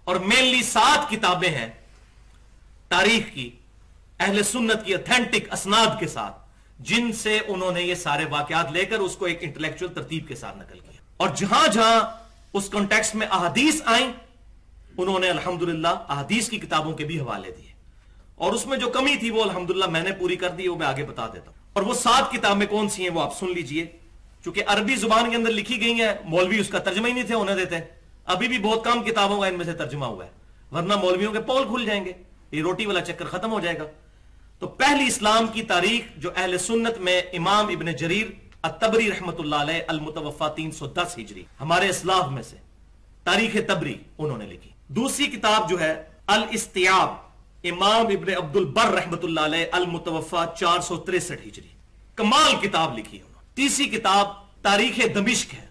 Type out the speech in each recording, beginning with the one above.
اور مینلی 7 کتابیں ہیں تاریخ کی اہل سنت کی اتھینٹک اسناد کے ساتھ، جن سے انہوں نے یہ سارے واقعات لے کر اس کو ایک انٹلیکچوئل ترتیب کے ساتھ نقل کیا، اور جہاں جہاں اس کانٹیکسٹ میں احادیث آئیں انہوں نے الحمدللہ احادیث کی کتابوں کے بھی حوالے دیے، اور اس میں جو کمی تھی وہ الحمدللہ میں نے پوری کر دی، وہ میں آگے بتا دیتا ہوں۔ اور وہ 7 کتابیں کون سی ہیں وہ آپ سن لیجئے، چونکہ عربی زبان کے اندر لکھی گئی ہیں، مولوی اس کا ترجمہ ہی نہیں تھے ہونے دیتے، ابھی بھی بہت کم کتابوں کا ان میں سے ترجمہ ہوا ہے، ورنہ مولویوں کے پول کھل جائیں گے، یہ روٹی والا چکر ختم ہو جائے گا۔ تو پہلی اسلام کی تاریخ جو اہل سنت میں امام ابن جریر الطبری رحمت اللہ علیہ المتوفى 310 ہجری ہمارے اسلاف میں سے تاریخ تبری انہوں نے لکھی۔ دوسری کتاب جو ہے الاستیاب امام ابن عبد البر رحمت اللہ علیہ المتوفى 463 ہجری، کمال کتاب لکھی ہے انہوں نے۔ تیسری کتاب تاریخ دمشق ہے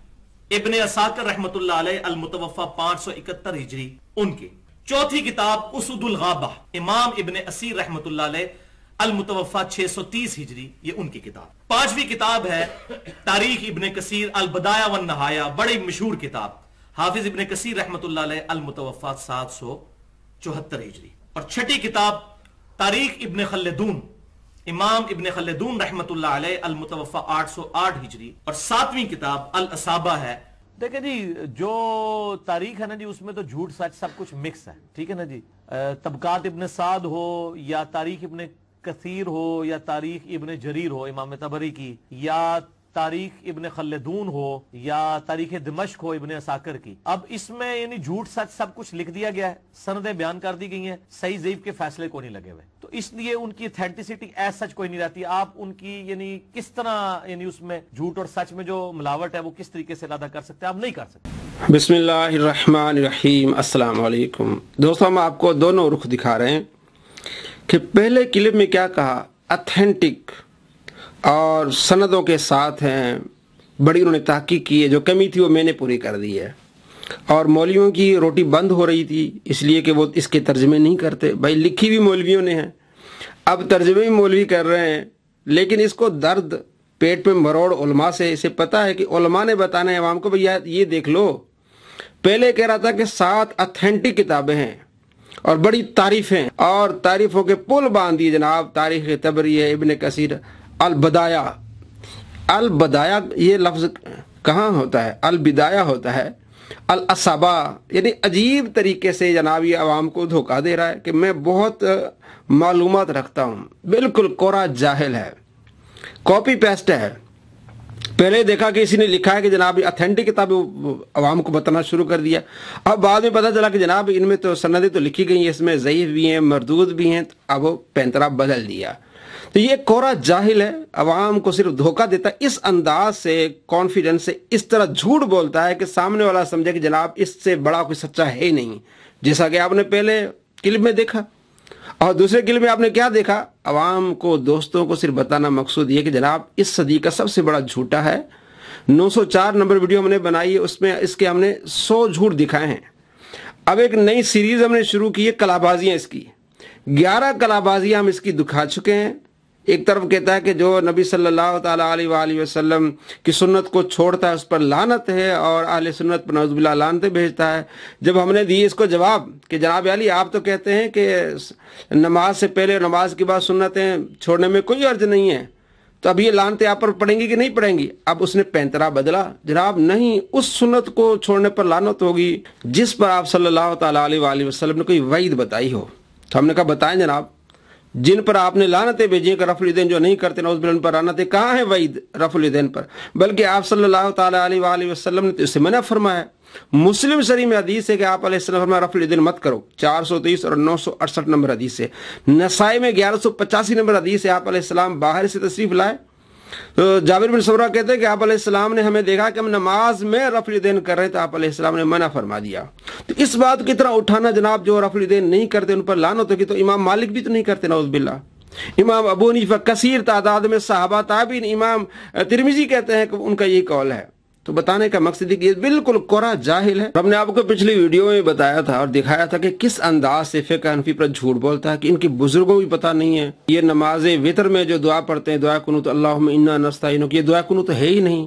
ابن عساکر رحمت اللہ علیہ المتوفى 571 ہجری ان کی۔ چوتھی کتاب اسد الغابہ امام ابن اسیر رحمت اللہ علیہ المتوفى 630 ہجری، یہ ان کی کتاب۔ پانچویں کتاب ہے تاریخ ابن کثیر البدایہ والنہایہ، بڑی مشہور کتاب، حافظ ابن کثیر رحمت اللہ علیہ المتوفى 774 ہجری۔ اور چھٹی کتاب تاریخ ابن خلدون امام ابن خلدون رحمت اللہ علیہ المتوفى 808 ہجری۔ اور ساتویں کتاب الاصابہ ہے۔ دیکھیں جی جو تاریخ ہے نا جی اس میں تو جھوٹ سچ سب کچھ مکس ہے، ٹھیک ہے نا جی، طبقات ابن سعد ہو یا تاریخ ابن کثیر ہو یا تاریخ ابن جریر ہو امام طبری کی، یا تاریخ ابن خلدون ہو یا تاریخ دمشق ہو ابن عساکر کی، اب اس میں یعنی جھوٹ سچ سب کچھ لکھ دیا گیا ہے، سندیں بیان کر دی گئی ہیں، صحیح ضعیف کے فیصلے کو نہیں لگے ہوئے، تو اس لیے ان کی اتھینٹسٹی ایز سچ کوئی نہیں رہتی۔ آپ ان کی یعنی کس طرح یعنی اس میں جھوٹ اور سچ میں جو ملاوٹ ہے وہ کس طریقے سے ادا کر سکتے ہیں؟ آپ نہیں کر سکتے۔ بسم اللہ الرحمن الرحیم۔ السلام علیکم دوستوں، ہم آپ کو دونوں رخ دکھا رہے ہیں کہ پہلے کلپ میں کیا کہا، اتھینٹک اور سندوں کے ساتھ ہیں، بڑی انہوں نے تحقیق کی ہے، جو کمی تھی وہ میں نے پوری کر دی ہے، اور مولویوں کی روٹی بند ہو رہی تھی اس لیے کہ وہ اس کے ترجمے نہیں کرتے، بھائی لکھی بھی مولویوں نے ہیں، اب ترجمے بھی مولوی کر رہے ہیں، لیکن اس کو درد پیٹ میں مروڑ علماء سے اسے پتا ہے کہ علماء نے بتانا ہے عوام کو، بھئی یہ دیکھ لو، پہلے کہہ رہا تھا کہ 7 اتھینٹک کتابیں ہیں اور بڑی تعریفیں، اور تعریفوں کے پل باندھ دیے جناب، تاریخ تبری ہے، ابن کثیر البدایہ۔ البدایہ یہ لفظ کہاں ہوتا ہے؟ البدایہ ہوتا ہے۔ الاصابہ یعنی عجیب طریقے سے جناب یہ عوام کو دھوکہ دے رہا ہے کہ میں بہت معلومات رکھتا ہوں، بالکل کورا جاہل ہے، کاپی پیسٹ ہے۔ پہلے دیکھا کہ اسی نے لکھا ہے کہ جناب اتھینٹک کتاب عوام کو بتانا شروع کر دیا، اب بعد میں پتہ چلا کہ جناب ان میں تو سندیں تو لکھی گئی ہیں، اس میں ضعیف بھی ہیں، مردود بھی ہیں، اب وہ پینترا بدل دیا۔ تو یہ کورا جاہل ہے، عوام کو صرف دھوکہ دیتا ہے، اس انداز سے، کانفیڈنس سے، اس طرح جھوٹ بولتا ہے کہ سامنے والا سمجھے کہ جناب اس سے بڑا کوئی سچا ہے ہی نہیں، جیسا کہ آپ نے پہلے کلپ میں دیکھا۔ اور دوسرے کلپ میں آپ نے کیا دیکھا؟ عوام کو، دوستوں کو صرف بتانا مقصود یہ کہ جناب اس صدی کا سب سے بڑا جھوٹا ہے۔ 904 نمبر ویڈیو ہم نے بنائی ہے، اس میں اس کے ہم نے 100 جھوٹ دکھائے ہیں۔ اب ایک نئی سیریز ہم نے شروع کی ہے، کلابازیاں، اس کی 11 کلابازیاں ہم اس کی دکھا چکے ہیں۔ ایک طرف کہتا ہے کہ جو نبی صلی اللہ تعالیٰ علیہ وآلہ وسلم کی سنت کو چھوڑتا ہے اس پر لعنت ہے، اور اہل سنت پر نعوذ باللہ لعنتیں بھیجتا ہے۔ جب ہم نے دی اس کو جواب کہ جناب علی آپ تو کہتے ہیں کہ نماز سے پہلے اور نماز کے بعد سنتیں چھوڑنے میں کوئی حرج نہیں ہے، تو اب یہ لعنتیں آپ پر پڑیں گی کہ نہیں پڑیں گی؟ اب اس نے پینترا بدلا، جناب نہیں، اس سنت کو چھوڑنے پر لعنت ہوگی جس پر آپ صلی اللہ تعالیٰ علیہ وآلہ وسلم نے کوئی وعید بتائی ہو۔ تو ہم نے کہا بتائیں جناب، جن پر آپ نے لعنتیں بھیجی ہیں کہ رفع الیدین جو نہیں کرتے نعوذ باللہ ان پر لعنتیں، کہاں ہے وعید رفع الیدین پر؟ بلکہ آپ صلی اللہ تعالیٰ علیہ وآلہ وسلم نے تو اسے منع فرمایا۔ مسلم شریف میں حدیث ہے کہ آپ علیہ السلام فرمایا رفع الیدین مت کرو، 430 اور 968 نمبر حدیث ہے۔ نسائی میں 1185 نمبر حدیث ہے، آپ علیہ السلام باہر سے تشریف لائے تو جابر بن سمرہ کہتے ہیں کہ آپ علیہ السلام نے ہمیں دیکھا کہ ہم نماز میں رفع الیدین کر رہے تھے، آپ علیہ السلام نے منع فرما دیا۔ تو اس بات کی طرح اٹھانا جناب جو رفع الیدین نہیں کرتے ان پر لعنت ہوگی، تو امام مالک بھی تو نہیں کرتے نعوذ باللہ، امام ابو حنیفہ، کثیر تعداد میں صحابہ تابعین، امام ترمذی کہتے ہیں کہ ان کا یہ قول ہے۔ تو بتانے کا مقصد ہے کہ یہ بالکل کورا جاہل ہے۔ ہم نے آپ کو پچھلی ویڈیو میں بتایا تھا اور دکھایا تھا کہ کس انداز سے فقہ حنفی پر جھوٹ بولتا ہے، کہ ان کے بزرگوں کو بھی پتہ نہیں ہے، یہ نماز وتر میں جو دعا پڑھتے ہیں دعا قنوت اللہم انا نستعینک، یہ دعا قنوت ہے ہی نہیں،